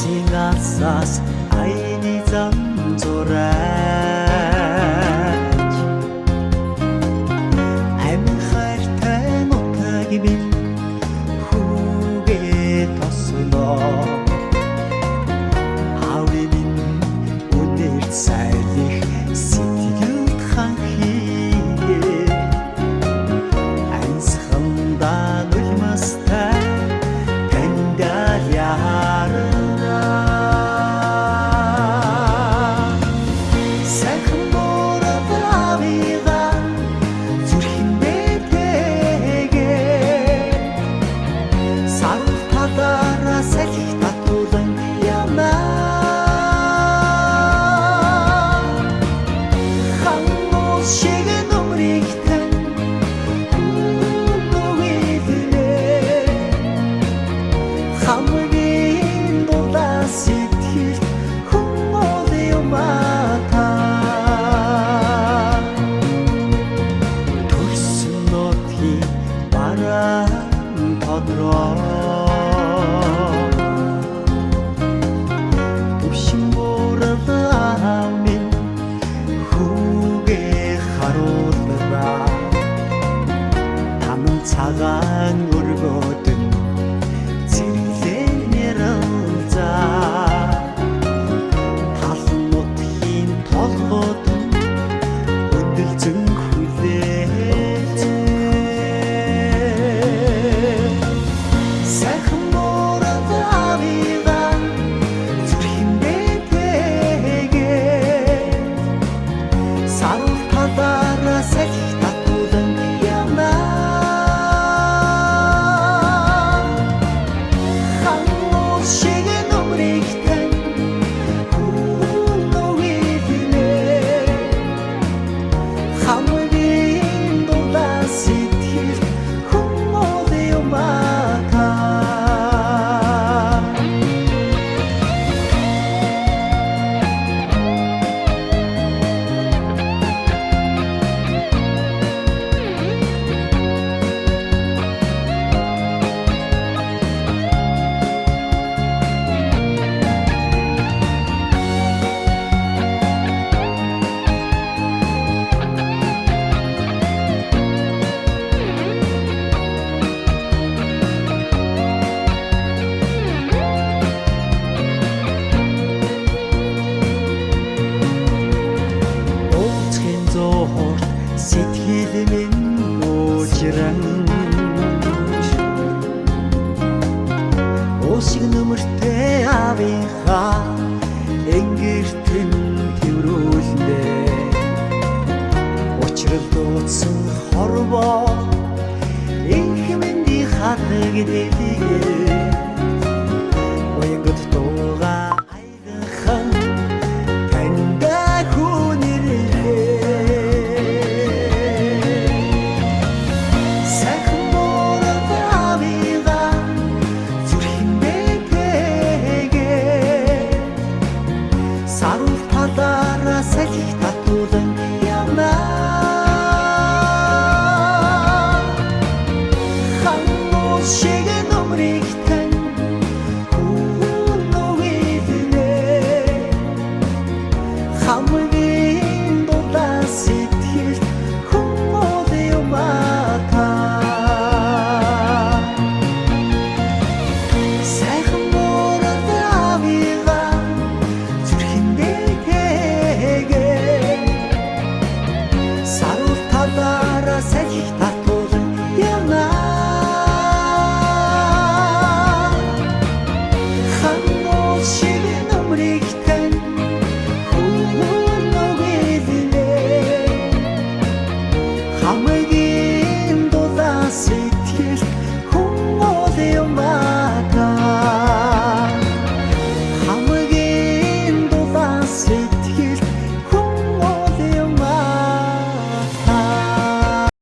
Синасас айни замзураач амин хайртай нутаг минь хүүгээ тосноо аавын минь өнөр сайлих сэтгэл ханхигээ ансхандаа нулимастай таньдаа яарна цагаан өргөдөн зэрлэнээр алзаа талнуудын толгойд өндөлцөн хүлээж сайхан мород авига зүрхэн бэтэгээ сарал талаараа салхи татуулан ямаа сэтгэл минь уужран өсөг нүмертэй авийнхаа энгэртэн тэрүүлнэ учрал дуудсан хорвоо инх минь хатаг дэвэ